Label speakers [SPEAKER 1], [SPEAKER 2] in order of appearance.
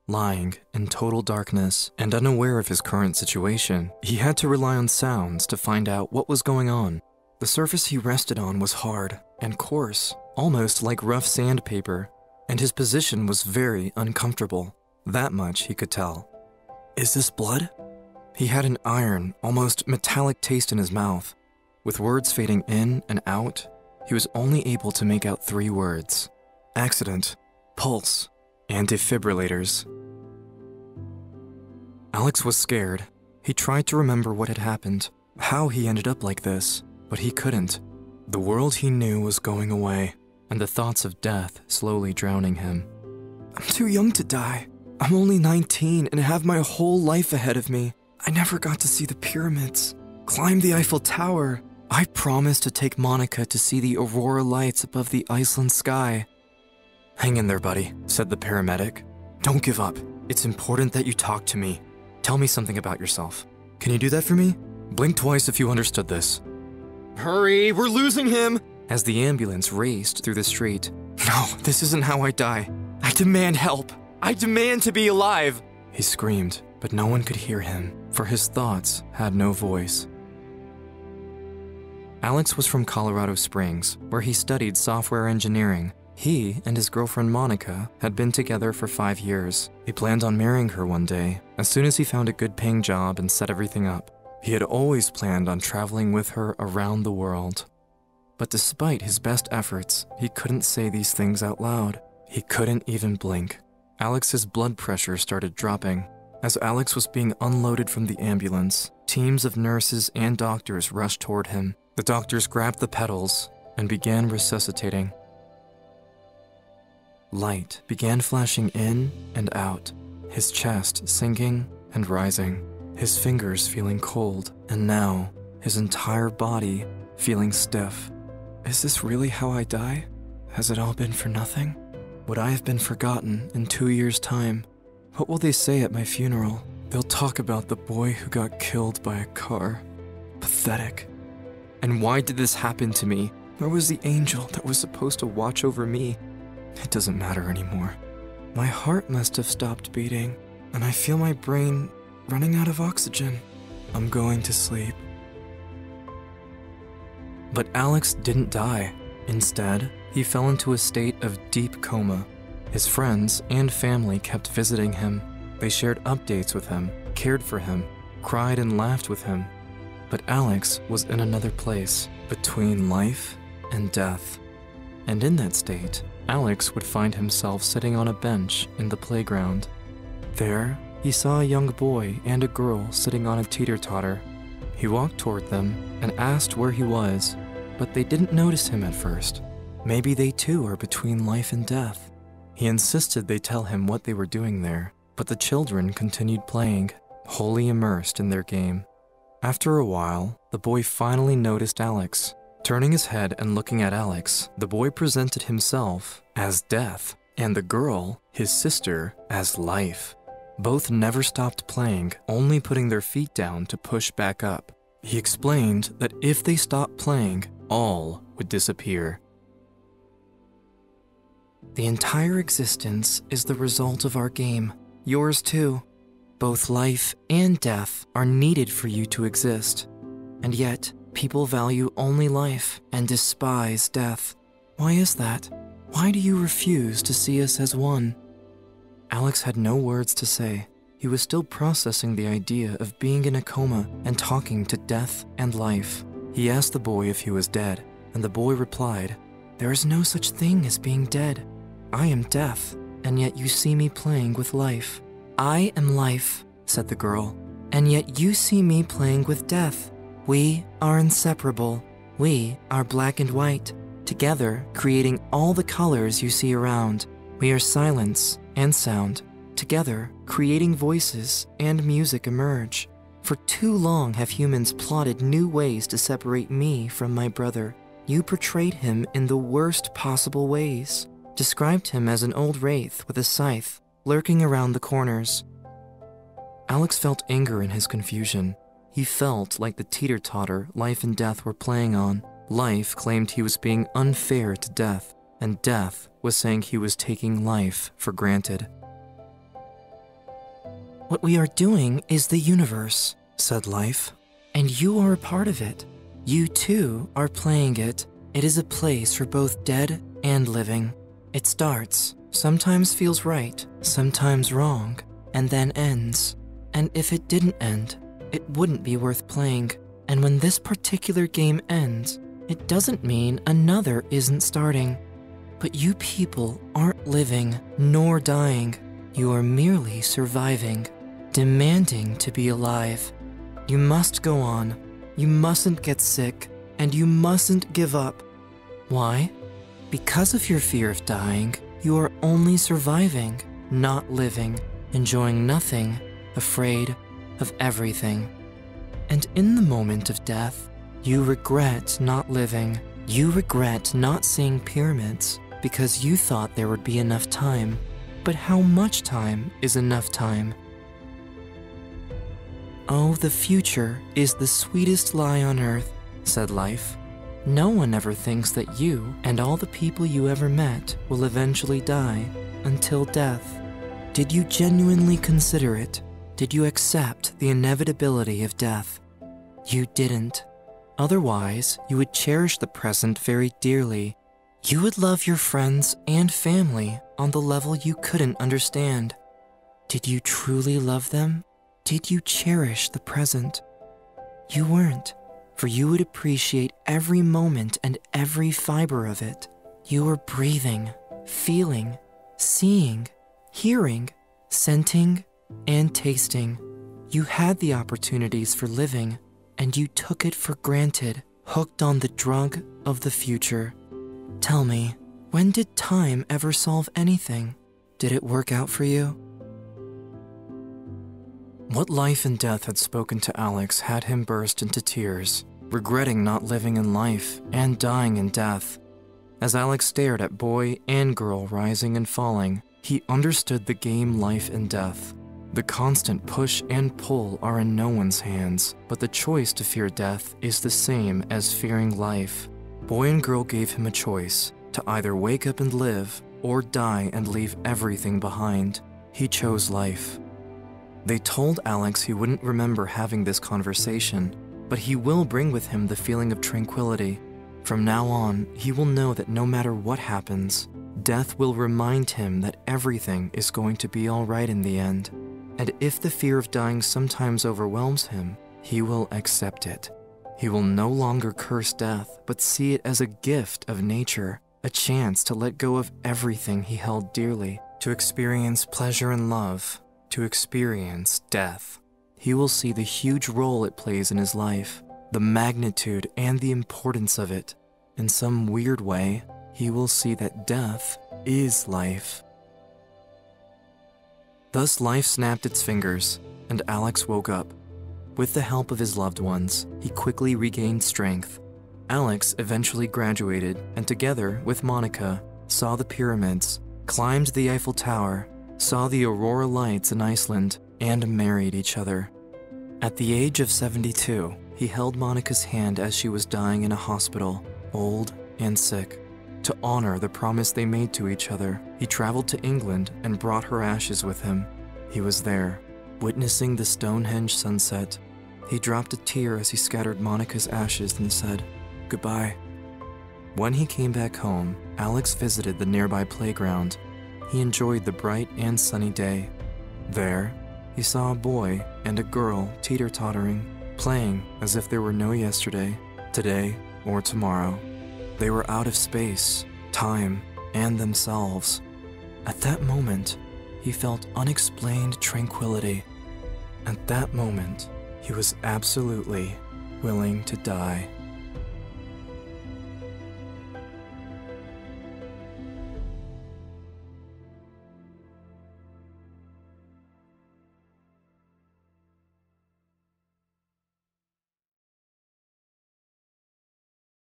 [SPEAKER 1] Lying in total darkness and unaware of his current situation, he had to rely on sounds to find out what was going on. The surface he rested on was hard and coarse, almost like rough sandpaper, and his position was very uncomfortable. That much he could tell. Is this blood? He had an iron, almost metallic taste in his mouth. With words fading in and out, he was only able to make out 3 words: accident, pulse, and defibrillators. Alex was scared. He tried to remember what had happened, how he ended up like this, but he couldn't. The world he knew was going away, and the thoughts of death slowly drowning him. I'm too young to die. I'm only 19 and have my whole life ahead of me. I never got to see the pyramids, climb the Eiffel Tower. I promised to take Monica to see the aurora lights above the Iceland sky. Hang in there, buddy, said the paramedic. Don't give up. It's important that you talk to me. Tell me something about yourself. Can you do that for me? Blink twice if you understood this. Hurry, we're losing him! As the ambulance raced through the street. No, this isn't how I die. I demand help. I demand to be alive! He screamed, but no one could hear him, for his thoughts had no voice. Alex was from Colorado Springs, where he studied software engineering. He and his girlfriend Monica had been together for 5 years. He planned on marrying her one day, as soon as he found a good-paying job and set everything up. He had always planned on traveling with her around the world. But despite his best efforts, he couldn't say these things out loud. He couldn't even blink. Alex's blood pressure started dropping. As Alex was being unloaded from the ambulance, teams of nurses and doctors rushed toward him. The doctors grabbed the pedals and began resuscitating. Light began flashing in and out, his chest sinking and rising, his fingers feeling cold, and now his entire body feeling stiff. Is this really how I die? Has it all been for nothing? Would I have been forgotten in 2 years' time? What will they say at my funeral? They'll talk about the boy who got killed by a car. Pathetic. And why did this happen to me? Where was the angel that was supposed to watch over me? It doesn't matter anymore. My heart must have stopped beating, and I feel my brain running out of oxygen. I'm going to sleep. But Alex didn't die. Instead, he fell into a state of deep coma. His friends and family kept visiting him. They shared updates with him, cared for him, cried and laughed with him. But Alex was in another place, between life and death. And in that state, Alex would find himself sitting on a bench in the playground. There, he saw a young boy and a girl sitting on a teeter-totter. He walked toward them and asked where he was, but they didn't notice him at first. Maybe they too are between life and death. He insisted they tell him what they were doing there, but the children continued playing, wholly immersed in their game. After a while, the boy finally noticed Alex. Turning his head and looking at Alex, the boy presented himself as death, and the girl, his sister, as life. Both never stopped playing, only putting their feet down to push back up. He explained that if they stopped playing, all would disappear. The entire existence is the result of our game. Yours too. Both life and death are needed for you to exist. And yet, people value only life and despise death. Why is that? Why do you refuse to see us as one? Alex had no words to say. He was still processing the idea of being in a coma and talking to death and life. He asked the boy if he was dead, and the boy replied, "There is no such thing as being dead. I am death, and yet you see me playing with life." "I am life," said the girl, "and yet you see me playing with death. We are inseparable. We are black and white, together creating all the colors you see around. We are silence and sound, together creating voices and music emerge. For too long have humans plotted new ways to separate me from my brother. You portrayed him in the worst possible ways, described him as an old wraith with a scythe, lurking around the corners." Alex felt anger in his confusion. He felt like the teeter-totter life and death were playing on. Life claimed he was being unfair to death, and death was saying he was taking life for granted. "What we are doing is the universe," said life. "And you are a part of it. You too are playing it. It is a place for both dead and living. It starts, sometimes feels right, sometimes wrong, and then ends. And if it didn't end, it wouldn't be worth playing. And when this particular game ends, it doesn't mean another isn't starting. But you people aren't living nor dying. You are merely surviving, demanding to be alive. You must go on. You mustn't get sick, and you mustn't give up. Why? Because of your fear of dying, you are only surviving, not living, enjoying nothing, afraid of everything. And in the moment of death, you regret not living. You regret not seeing pyramids because you thought there would be enough time. But how much time is enough time? "Oh, the future is the sweetest lie on earth," said life. "No one ever thinks that you and all the people you ever met will eventually die until death. Did you genuinely consider it? Did you accept the inevitability of death? You didn't. Otherwise, you would cherish the present very dearly. You would love your friends and family on the level you couldn't understand. Did you truly love them? Did you cherish the present? You weren't, for you would appreciate every moment and every fiber of it. You were breathing, feeling, seeing, hearing, scenting, and tasting. You had the opportunities for living, and you took it for granted, hooked on the drug of the future. Tell me, when did time ever solve anything? Did it work out for you?" What life and death had spoken to Alex had him burst into tears, regretting not living in life and dying in death. As Alex stared at boy and girl rising and falling, he understood the game life and death. The constant push and pull are in no one's hands, but the choice to fear death is the same as fearing life. Boy and girl gave him a choice, to either wake up and live or die and leave everything behind. He chose life. They told Alex he wouldn't remember having this conversation, but he will bring with him the feeling of tranquility. From now on, he will know that no matter what happens, death will remind him that everything is going to be all right in the end. And if the fear of dying sometimes overwhelms him, he will accept it. He will no longer curse death, but see it as a gift of nature, a chance to let go of everything he held dearly, to experience pleasure and love, to experience death. He will see the huge role it plays in his life, the magnitude and the importance of it. In some weird way, he will see that death is life. Thus life snapped its fingers, and Alex woke up. With the help of his loved ones, he quickly regained strength. Alex eventually graduated, and together with Monica, saw the pyramids, climbed the Eiffel Tower, saw the aurora lights in Iceland, and married each other. At the age of 72, he held Monica's hand as she was dying in a hospital, old and sick. To honor the promise they made to each other, he traveled to England and brought her ashes with him. He was there, witnessing the Stonehenge sunset. He dropped a tear as he scattered Monica's ashes and said, "Goodbye." When he came back home, Alex visited the nearby playground. He enjoyed the bright and sunny day. There, he saw a boy and a girl teeter-tottering, playing as if there were no yesterday, today, or tomorrow. They were out of space, time, and themselves. At that moment, he felt unexplained tranquility. At that moment, he was absolutely willing to die.